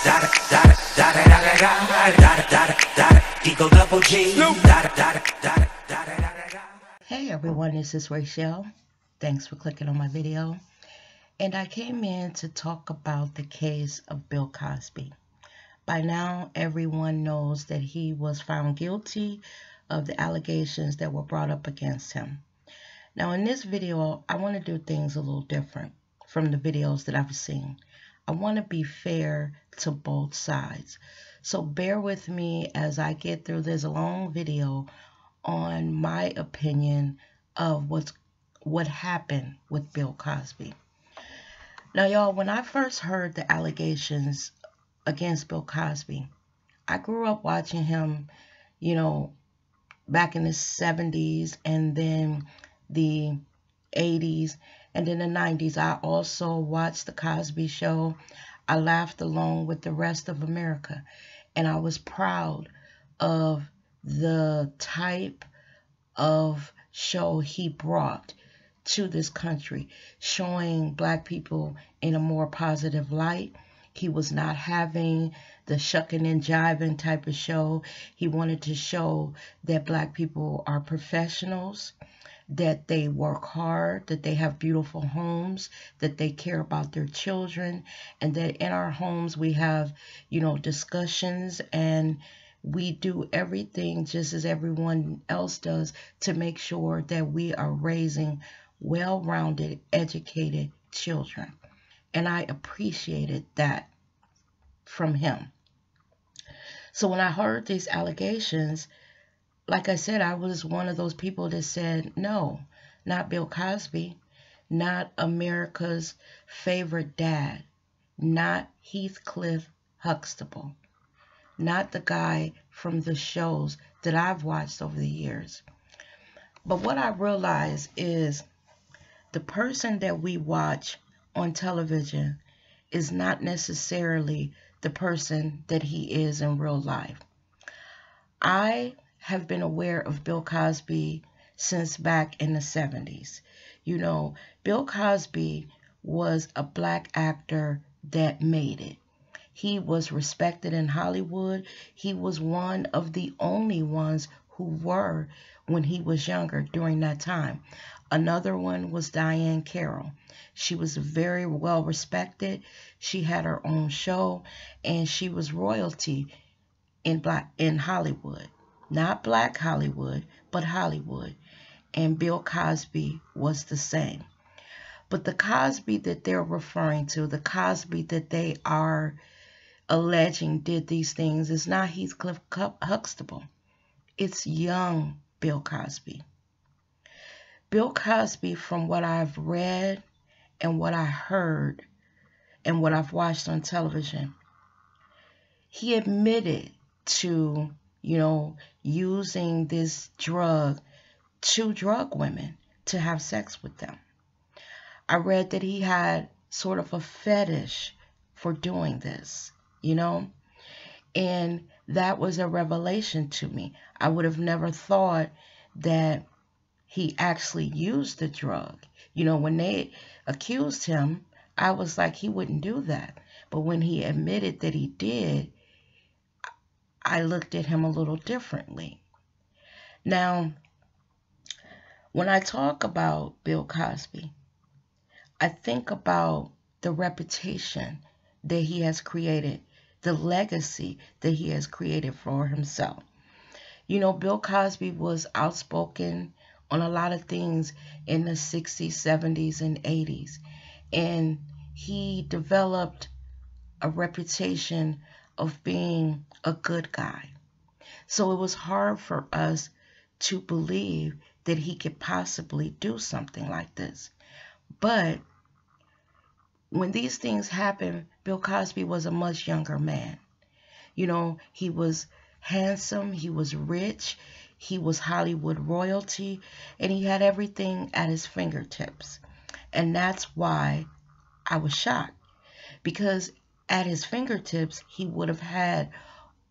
Hey everyone, this is Rachel. Thanks for clicking on my video. And I came in to talk about the case of Bill Cosby. By now, everyone knows that he was found guilty of the allegations that were brought up against him. Now, in this video, I want to do things a little different from the videos that I've seen. I want to be fair to both sides. So bear with me as I get through this long video on my opinion of what happened with Bill Cosby. Now, y'all, when I first heard the allegations against Bill Cosby, I grew up watching him, back in the 70s and then the 80s and then the 90s. I also watched the Cosby Show. I laughed along with the rest of America, and I was proud of the type of show he brought to this country, showing black people in a more positive light. He was not having the shucking and jiving type of show. He wanted to show that black people are professionals, that they work hard, that they have beautiful homes, that they care about their children, and that in our homes we have, discussions, and we do everything just as everyone else does to make sure that we are raising well-rounded, educated children. And I appreciated that from him. So when I heard these allegations, like I said, I was one of those people that said, no, not Bill Cosby, not America's favorite dad, not Heathcliff Huxtable, not the guy from the shows that I've watched over the years. But what I realize is the person that we watch on television is not necessarily the person that he is in real life. I have been aware of Bill Cosby since back in the 70s. Bill Cosby was a black actor that made it. He was respected in Hollywood. He was one of the only ones who were when he was younger during that time. Another one was Diane Carroll. She was very well respected. She had her own show, and she was royalty in Hollywood. Not black Hollywood, but Hollywood. And Bill Cosby was the same. But the Cosby that they're referring to, the Cosby that they are alleging did these things, is not Heathcliff Huxtable. It's young Bill Cosby. Bill Cosby, from what I've read and what I heard and what I've watched on television, he admitted to, using this drug to drug women to have sex with them. I read that he had sort of a fetish for doing this, and that was a revelation to me. I would have never thought that he actually used the drug. When they accused him, I was like, he wouldn't do that. But when he admitted that he did, I looked at him a little differently. Now, when I talk about Bill Cosby, I think about the reputation that he has created, the legacy that he has created for himself. Bill Cosby was outspoken on a lot of things in the 60s, 70s, and 80s. And he developed a reputation of being a good guy. So it was hard for us to believe that he could possibly do something like this. But when these things happened, Bill Cosby was a much younger man. He was handsome, he was rich, he was Hollywood royalty, and he had everything at his fingertips. And that's why I was shocked, because at his fingertips, he would have had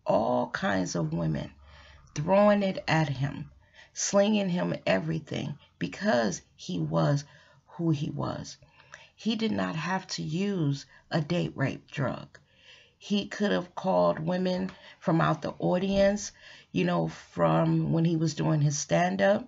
all kinds of women throwing it at him, slinging him everything, because he was who he was. He did not have to use a date rape drug. He could have called women from out the audience, from when he was doing his stand-up,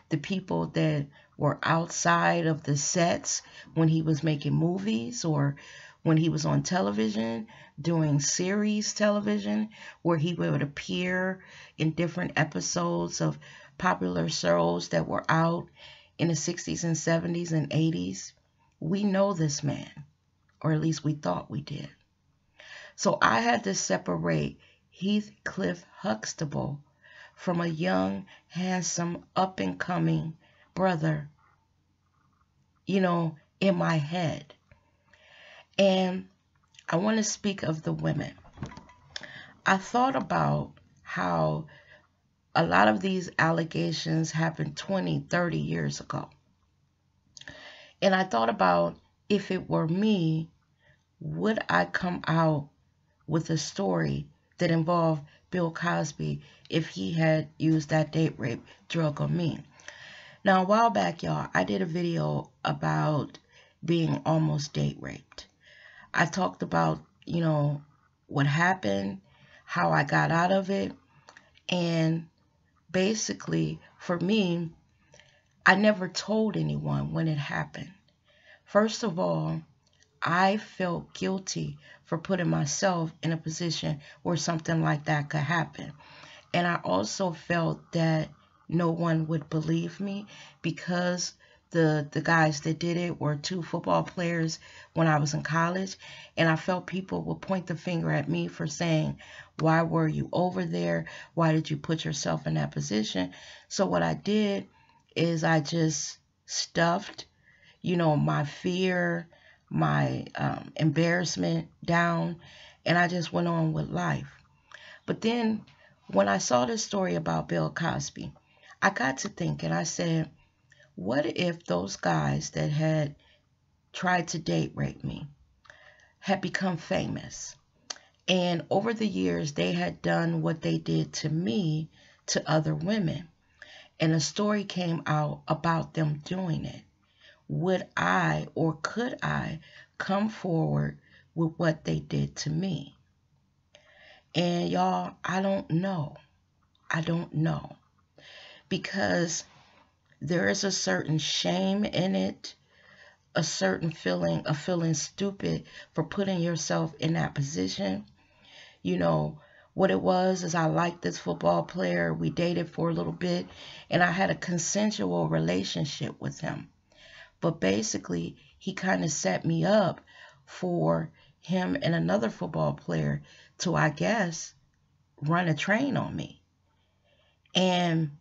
the people that were outside of the sets when he was making movies or when he was on television, doing series television, where he would appear in different episodes of popular shows that were out in the 60s and 70s and 80s. We know this man, or at least we thought we did. So I had to separate Heathcliff Huxtable from a young, handsome, up-and-coming brother, in my head. And I want to speak of the women. I thought about how a lot of these allegations happened 20, 30 years ago. And I thought about, if it were me, would I come out with a story that involved Bill Cosby if he had used that date rape drug on me? Now, a while back, y'all, I did a video about being almost date raped. I talked about, what happened, how I got out of it, and basically, for me, I never told anyone when it happened. First of all, I felt guilty for putting myself in a position where something like that could happen. And I also felt that no one would believe me, because the guys that did it were two football players when I was in college. And I felt people would point the finger at me for saying, why were you over there? Why did you put yourself in that position? So what I did is I just stuffed, my fear, my embarrassment down, and I just went on with life. But then when I saw this story about Bill Cosby, I got to thinking. I said, what if those guys that had tried to date rape me had become famous, and over the years they had done what they did to me to other women, and a story came out about them doing it? Would I, or could I, come forward with what they did to me? And y'all, I don't know. I don't know. Because there is a certain shame in it, a certain feeling of feeling stupid for putting yourself in that position. What it was is, I liked this football player. We dated for a little bit, and I had a consensual relationship with him. But basically, he kind of set me up for him and another football player to, I guess, run a train on me. And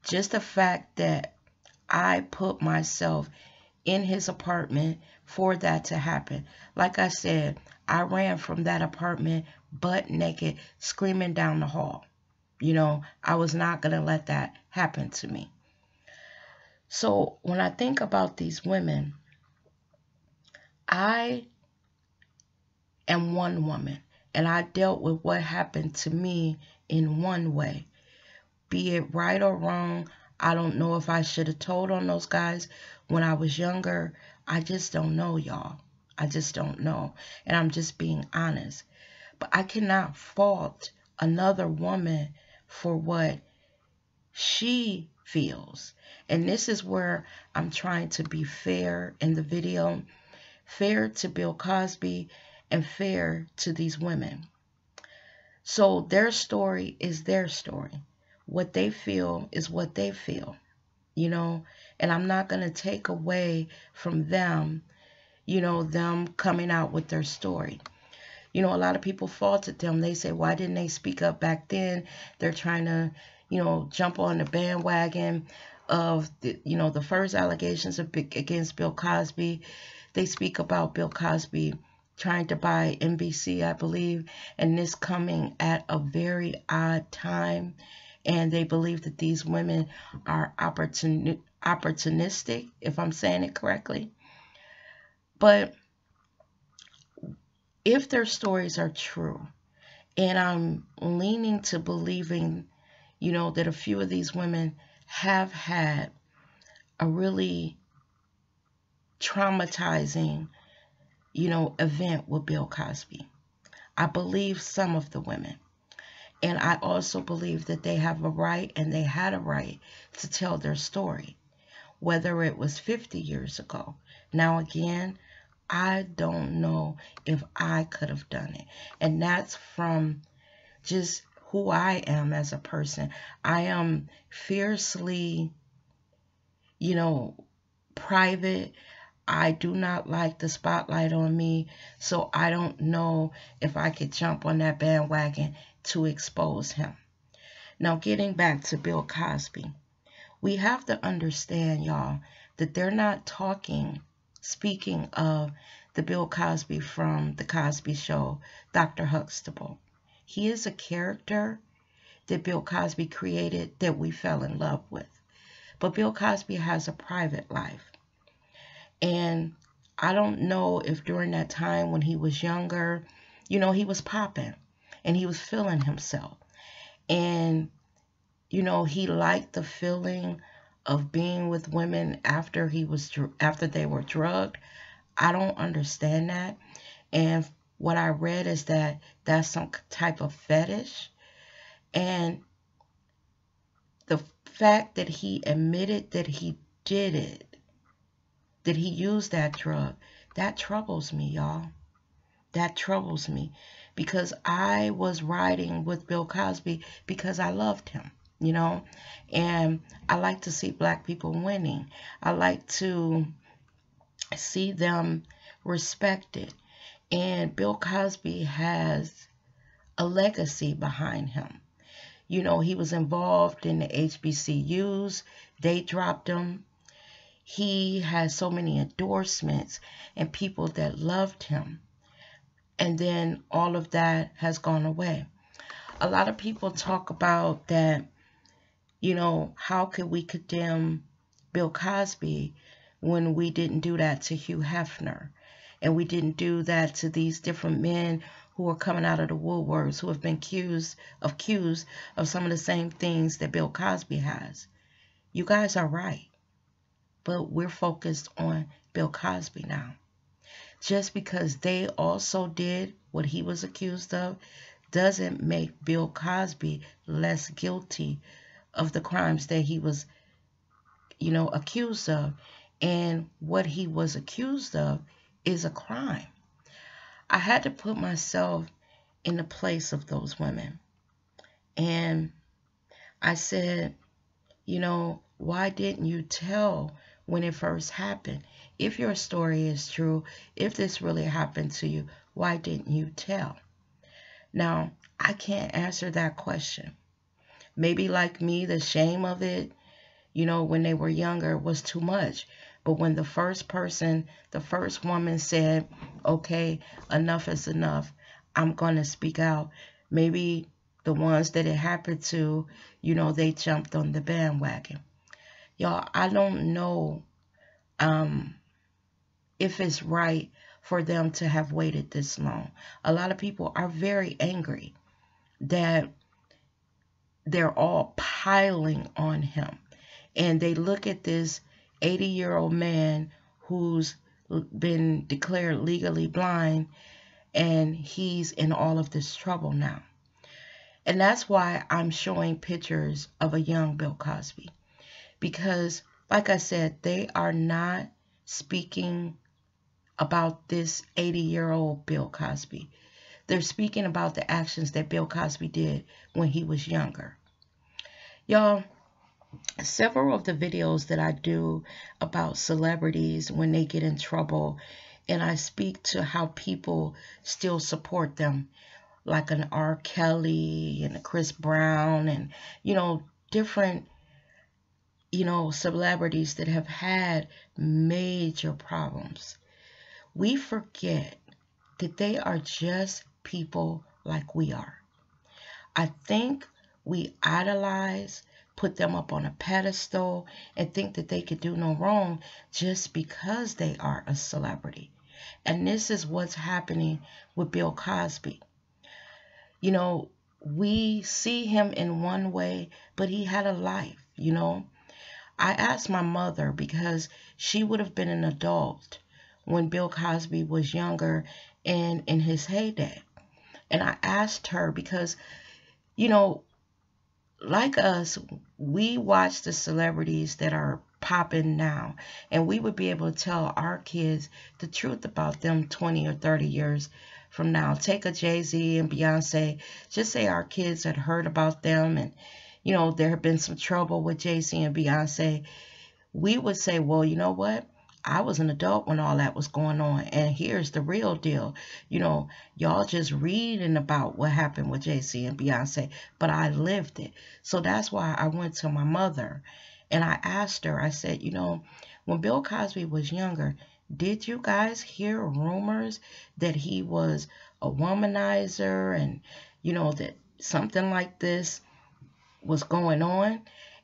just the fact that I put myself in his apartment for that to happen. Like I said, I ran from that apartment butt naked, screaming down the hall. I was not going to let that happen to me. So when I think about these women, I am one woman, and I dealt with what happened to me in one way. Be it right or wrong, I don't know if I should have told on those guys when I was younger. I just don't know, y'all. I just don't know. And I'm just being honest. But I cannot fault another woman for what she feels. And this is where I'm trying to be fair in the video, fair to Bill Cosby and fair to these women. So their story is their story. What they feel is what they feel, and I'm not going to take away from them, them coming out with their story. A lot of people faulted them. They say, why didn't they speak up back then? They're trying to, jump on the bandwagon of the first allegations against Bill Cosby. They speak about Bill Cosby trying to buy NBC, I believe, and this coming at a very odd time. And they believe that these women are opportunistic, if I'm saying it correctly. But if their stories are true, and I'm leaning to believing, that a few of these women have had a really traumatizing, event with Bill Cosby. I believe some of the women. And I also believe that they have a right and they had a right to tell their story, whether it was 50 years ago. Now, again, I don't know if I could have done it. And that's from just who I am as a person. I am fiercely, private. I do not like the spotlight on me, so I don't know if I could jump on that bandwagon to expose him. Now, getting back to Bill Cosby, we have to understand, y'all, that they're not speaking of the Bill Cosby from The Cosby Show, Dr. Huxtable. He is a character that Bill Cosby created that we fell in love with. But Bill Cosby has a private life. And I don't know if during that time when he was younger, he was popping and he was feeling himself. And, he liked the feeling of being with women after they were drugged. I don't understand that. And what I read is that that's some type of fetish. And the fact that he admitted that he did it, that he used that drug, that troubles me, y'all. That troubles me because I was riding with Bill Cosby because I loved him, and I like to see black people winning. I like to see them respected. And Bill Cosby has a legacy behind him. He was involved in the HBCUs. They dropped him. He has so many endorsements and people that loved him. And then all of that has gone away. A lot of people talk about that, how could we condemn Bill Cosby when we didn't do that to Hugh Hefner? And we didn't do that to these different men who are coming out of the woodworks, who have been accused of some of the same things that Bill Cosby has. You guys are right. But we're focused on Bill Cosby now. Just because they also did what he was accused of doesn't make Bill Cosby less guilty of the crimes that he was, accused of. And what he was accused of is a crime. I had to put myself in the place of those women. And I said, why didn't you tell when it first happened? If your story is true, if this really happened to you, why didn't you tell? Now, I can't answer that question. Maybe like me, the shame of it, when they were younger was too much. But when the first woman said, okay, enough is enough, I'm going to speak out. Maybe the ones that it happened to, they jumped on the bandwagon. Y'all, I don't know if it's right for them to have waited this long. A lot of people are very angry that they're all piling on him. And they look at this 80-year-old man who's been declared legally blind, and he's in all of this trouble now. And that's why I'm showing pictures of a young Bill Cosby. Because, like I said, they are not speaking about this 80-year-old Bill Cosby. They're speaking about the actions that Bill Cosby did when he was younger. Y'all, several of the videos that I do about celebrities when they get in trouble, and I speak to how people still support them, like an R. Kelly and a Chris Brown and, different, celebrities that have had major problems. We forget that they are just people like we are. I think we idolize, put them up on a pedestal, and think that they could do no wrong just because they are a celebrity. And this is what's happening with Bill Cosby. We see him in one way, but he had a life, I asked my mother, because she would have been an adult when Bill Cosby was younger and in his heyday. And I asked her because, you know, like us, we watch the celebrities that are popping now, and we would be able to tell our kids the truth about them 20 or 30 years from now. Take a Jay-Z and Beyonce. Just say our kids had heard about them, and there had been some trouble with Jay-Z and Beyonce. We would say, well, you know what? I was an adult when all that was going on, and here's the real deal. Y'all just reading about what happened with Jay-Z and Beyonce, but I lived it. So that's why I went to my mother and I asked her, I said, when Bill Cosby was younger, did you guys hear rumors that he was a womanizer and, that something like this was going on?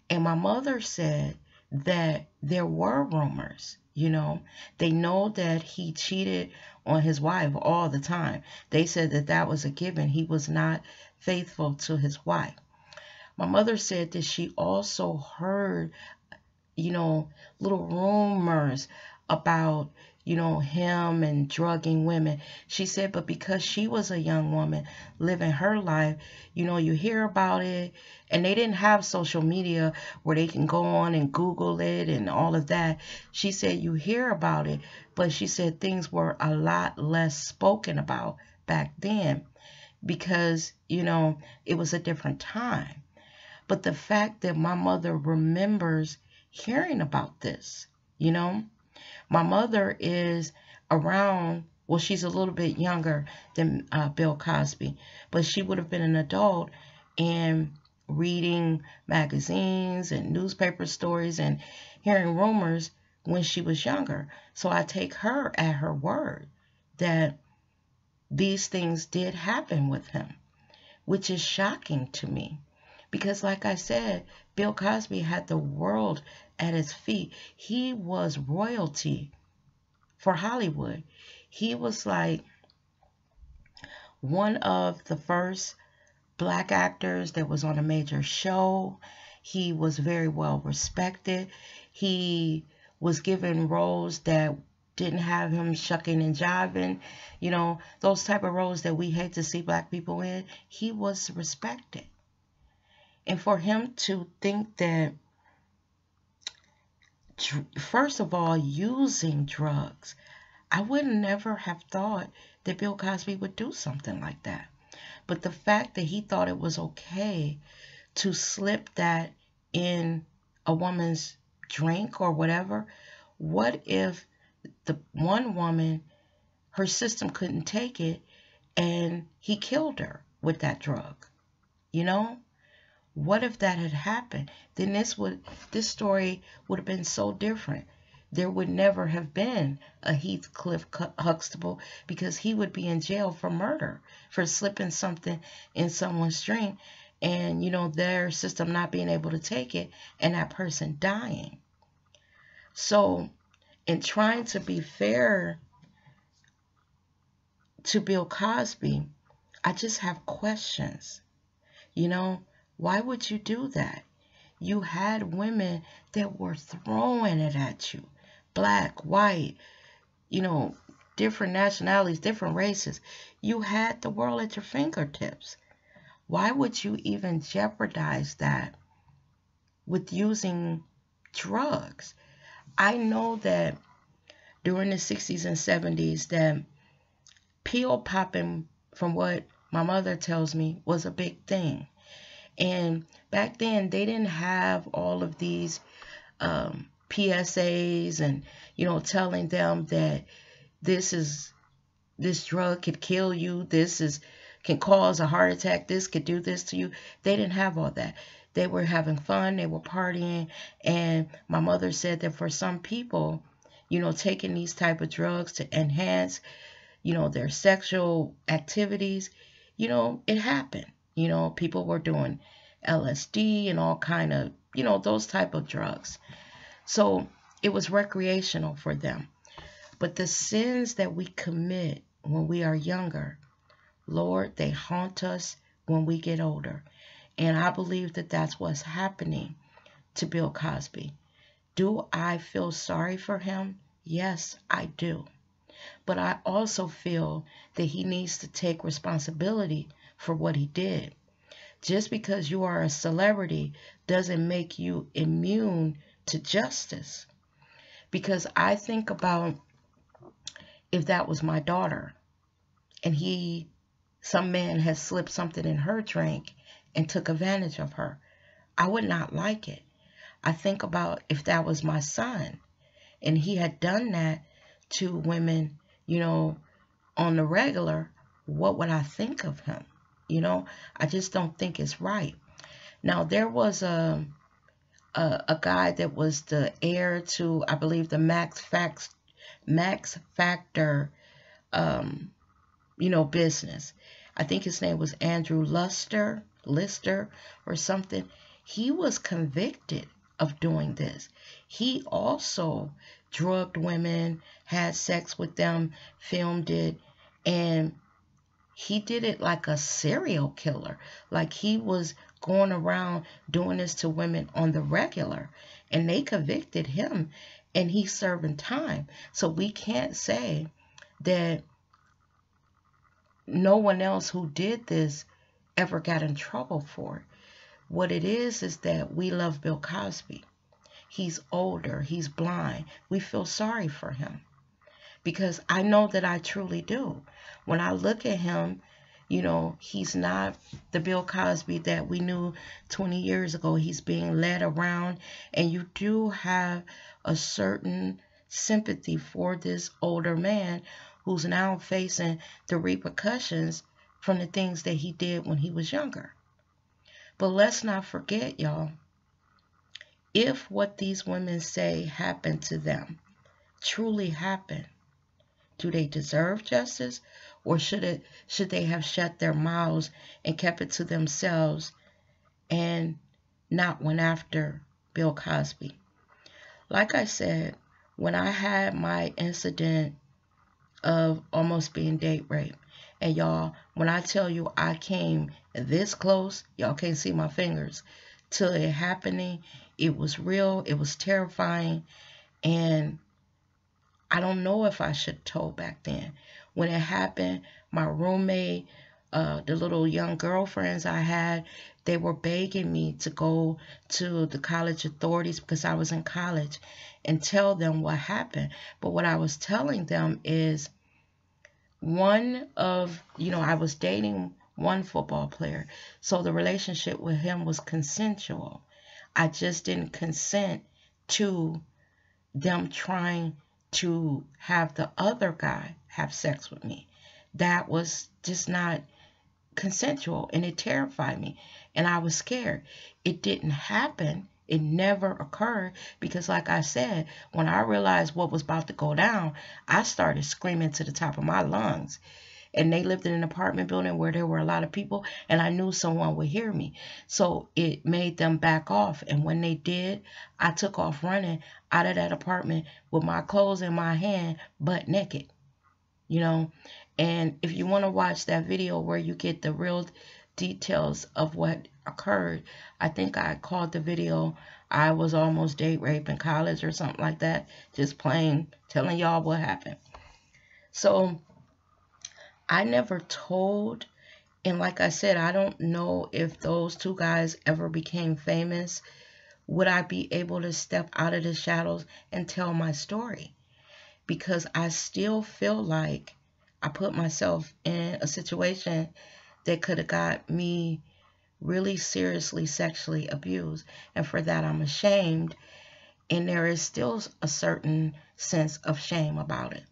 And my mother said that there were rumors. They know that he cheated on his wife all the time. They said that that was a given. He was not faithful to his wife. My mother said that she also heard, little rumors about, him and drugging women. She said, but because she was a young woman living her life, you hear about it, and they didn't have social media where they can go on and Google it and all of that. She said, you hear about it, but she said things were a lot less spoken about back then because, it was a different time. But the fact that my mother remembers hearing about this, my mother is around, well, she's a little bit younger than Bill Cosby, but she would have been an adult and reading magazines and newspaper stories and hearing rumors when she was younger. So I take her at her word that these things did happen with him, which is shocking to me. Because like I said, Bill Cosby had the world at his feet. He was royalty for Hollywood. He was like one of the first black actors that was on a major show. He was very well respected. He was given roles that didn't have him shucking and jiving. Those type of roles that we hate to see black people in. He was respected. And for him to think that, first of all, using drugs, I would never have thought that Bill Cosby would do something like that. But the fact that he thought it was okay to slip that in a woman's drink or whatever, what if the one woman, her system couldn't take it and he killed her with that drug? What if that had happened? Then this story would have been so different. There would never have been a Heathcliff Huxtable because he would be in jail for murder, for slipping something in someone's drink and, their system not being able to take it and that person dying. So in trying to be fair to Bill Cosby, I just have questions. Why would you do that? You had women that were throwing it at you. Black, white, different nationalities, different races. You had the world at your fingertips. Why would you even jeopardize that with using drugs? I know that during the 60s and 70s that pill popping, from what my mother tells me, was a big thing. And back then, they didn't have all of these PSAs and, telling them that this drug could kill you, can cause a heart attack, this could do this to you. They didn't have all that. They were having fun, they were partying, and my mother said that for some people, taking these type of drugs to enhance, their sexual activities, it happened. People were doing LSD and all kind of, those type of drugs. So it was recreational for them. But the sins that we commit when we are younger, Lord, they haunt us when we get older. And I believe that that's what's happening to Bill Cosby. Do I feel sorry for him? Yes, I do. But I also feel that he needs to take responsibility for what he did. Just because you are a celebrity doesn't make you immune to justice. Because I think about if that was my daughter and some man has slipped something in her drink and took advantage of her, I would not like it. I think about if that was my son and he had done that to women, on the regular, what would I think of him? I just don't think it's right. Now, there was a guy that was the heir to, I believe, the Max Factor, business. I think his name was Andrew Lister or something. He was convicted of doing this. He also drugged women, had sex with them, filmed it, and he did it like a serial killer. Like he was going around doing this to women on the regular, and they convicted him, and he's serving time. So we can't say that no one else who did this ever got in trouble for it. What it is that we love Bill Cosby. He's older, he's blind. We feel sorry for him because I know that I truly do. When I look at him, he's not the Bill Cosby that we knew 20 years ago. He's being led around, and you do have a certain sympathy for this older man who's now facing the repercussions from the things that he did when he was younger. But let's not forget, y'all, if what these women say happened to them truly happened, do they deserve justice, or should they have shut their mouths and kept it to themselves and not went after Bill Cosby? Like I said, when I had my incident of almost being date raped, and y'all, when I tell you I came this close, y'all can't see my fingers, to it happening, it was real, it was terrifying, and I don't know if I should have told back then. When it happened, my roommate, the little young girlfriends I had, they were begging me to go to the college authorities because I was in college and tell them what happened. But what I was telling them is I was dating one football player, so the relationship with him was consensual. I just didn't consent to them trying to have the other guy have sex with me. That was just not consensual, and it terrified me, and I was scared. It didn't happen. It never occurred because, like I said, when I realized what was about to go down, I started screaming to the top of my lungs. And they lived in an apartment building where there were a lot of people, and I knew someone would hear me. So it made them back off. And when they did, I took off running out of that apartment with my clothes in my hand, butt naked. And if you want to watch that video where you get the real details of what occurred, I think I called the video "I was almost date raped in college" or something like that, just plain telling y'all what happened. So I never told, and like I said, I don't know if those two guys ever became famous. Would I be able to step out of the shadows and tell my story? Because I still feel like I put myself in a situation that could have got me really seriously sexually abused. And for that, I'm ashamed. And there is still a certain sense of shame about it.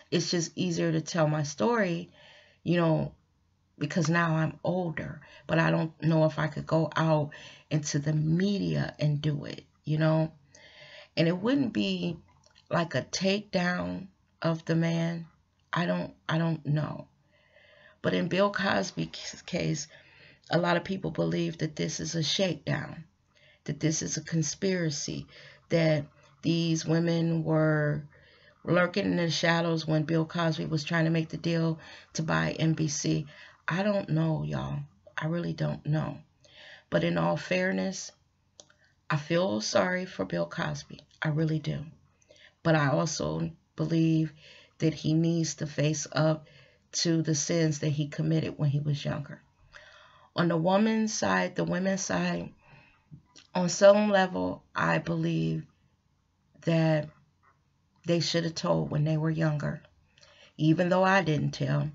It's just easier to tell my story, because now I'm older. But I don't know if I could go out into the media and do it, And it wouldn't be like a takedown of the man. I don't know. But in Bill Cosby's case, a lot of people believe that this is a shakedown, that this is a conspiracy, that these women were lurking in the shadows when Bill Cosby was trying to make the deal to buy NBC. I don't know, y'all. I really don't know. But in all fairness, I feel sorry for Bill Cosby. I really do. But I also believe that he needs to face up to the sins that he committed when he was younger. On the woman's side, the women's side, on some level, I believe that they should have told when they were younger, even though I didn't tell.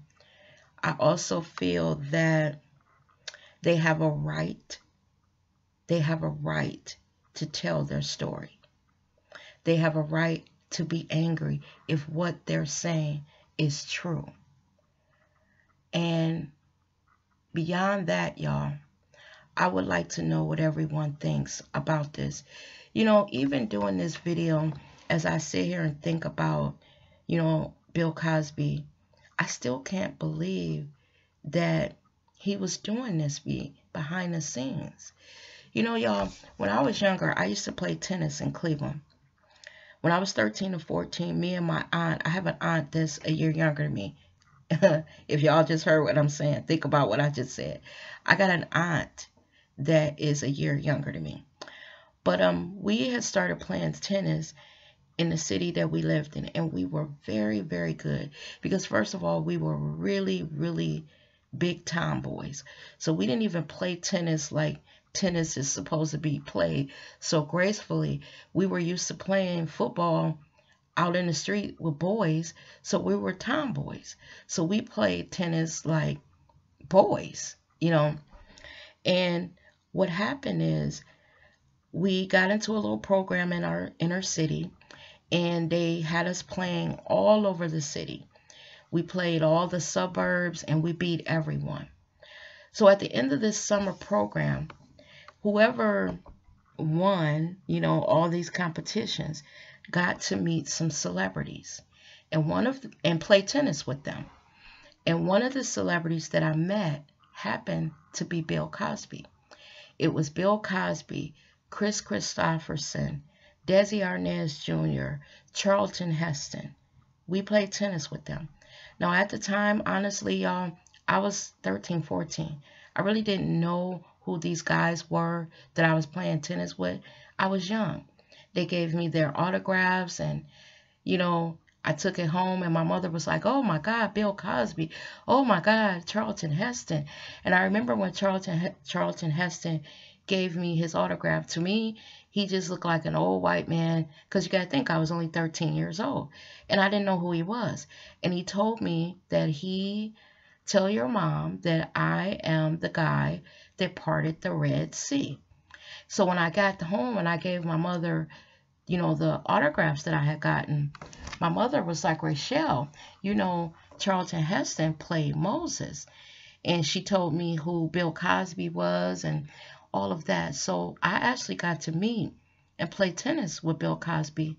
I also feel that they have a right. They have a right to tell their story. They have a right to be angry if what they're saying is true. And beyond that, y'all, I would like to know what everyone thinks about this. You know, even doing this video, as I sit here and think about, you know, Bill Cosby, I still can't believe that he was doing this behind the scenes. You know, y'all, when I was younger, I used to play tennis in Cleveland. When I was 13 or 14, me and my aunt, I have an aunt that's a year younger than me. If y'all just heard what I'm saying, think about what I just said. I got an aunt that is a year younger than me. But we had started playing tennis in the city that we lived in, and we were very, very good. Because first of all, we were really, really big tomboys. So we didn't even play tennis like tennis is supposed to be played so gracefully. We were used to playing football out in the street with boys, so we were tomboys. So we played tennis like boys, you know. And what happened is we got into a little program in our inner city, and they had us playing all over the city. We played all the suburbs, and we beat everyone. So at the end of this summer program, whoever won, you know, all these competitions got to meet some celebrities and play tennis with them. And one of the celebrities that I met happened to be Bill Cosby. It was Bill Cosby, Chris Christopherson, Desi Arnaz Jr., Charlton Heston. We played tennis with them. Now, at the time, honestly, y'all, I was 13, 14. I really didn't know who these guys were that I was playing tennis with. I was young. They gave me their autographs, and, you know, I took it home, and my mother was like, oh, my God, Bill Cosby. Oh, my God, Charlton Heston. And I remember when Charlton Heston gave me his autograph. To me, he just looked like an old white man, because you got to think I was only 13 years old, and I didn't know who he was. And he told me that tell your mom that I am the guy that parted the Red Sea. So when I got home and I gave my mother, you know, the autographs that I had gotten, my mother was like, Rachel, you know, Charlton Heston played Moses. And she told me who Bill Cosby was and all of that. So I actually got to meet and play tennis with Bill Cosby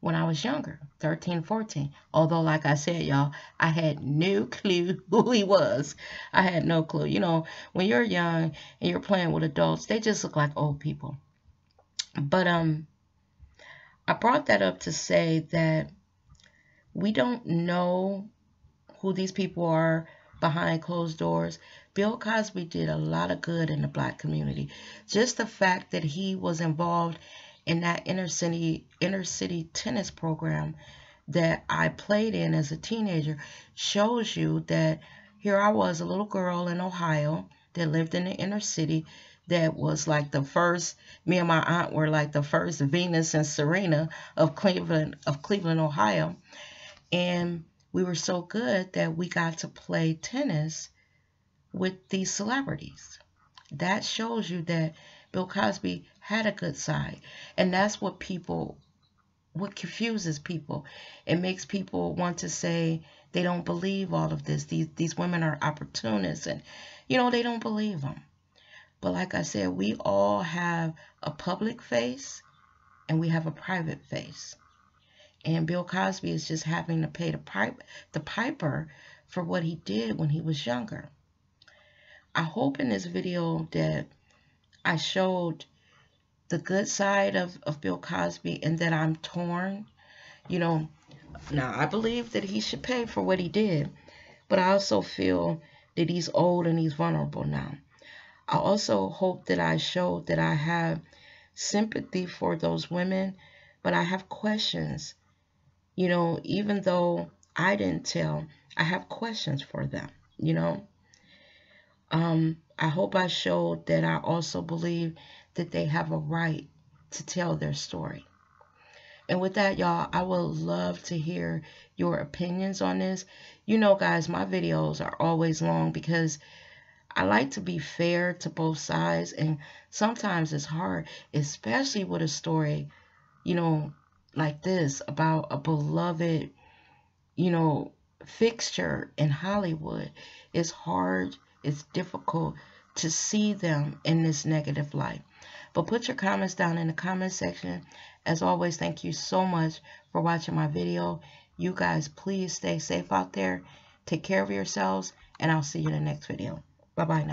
when I was younger, 13, 14. Although, like I said, y'all, I had no clue who he was. I had no clue. You know, when you're young and you're playing with adults, they just look like old people. But I brought that up to say that we don't know who these people are behind closed doors. Bill Cosby did a lot of good in the black community. Just the fact that he was involved in that inner city tennis program that I played in as a teenager shows you that here I was, a little girl in Ohio that lived in the inner city, that was like the first, me and my aunt were like the first Venus and Serena of Cleveland, Ohio. And we were so good that we got to play tennis with these celebrities. That shows you that Bill Cosby had a good side. And that's what confuses people. It makes people want to say they don't believe all of this. These women are opportunists, and, you know, they don't believe them. But like I said, we all have a public face and we have a private face. And Bill Cosby is just having to pay the piper for what he did when he was younger. I hope in this video that I showed the good side of Bill Cosby, and that I'm torn. You know, now I believe that he should pay for what he did, but I also feel that he's old and he's vulnerable now. I also hope that I showed that I have sympathy for those women, but I have questions. You know, even though I didn't tell, I have questions for them, you know. I hope I showed that I also believe that they have a right to tell their story. And with that, y'all, I would love to hear your opinions on this. You know, guys, my videos are always long because I like to be fair to both sides. And sometimes it's hard, especially with a story, you know, like this about a beloved, you know, fixture in Hollywood. It's hard, it's difficult to see them in this negative light. But put your comments down in the comment section. As always, thank you so much for watching my video. You guys, please stay safe out there. Take care of yourselves, and I'll see you in the next video. Bye-bye now.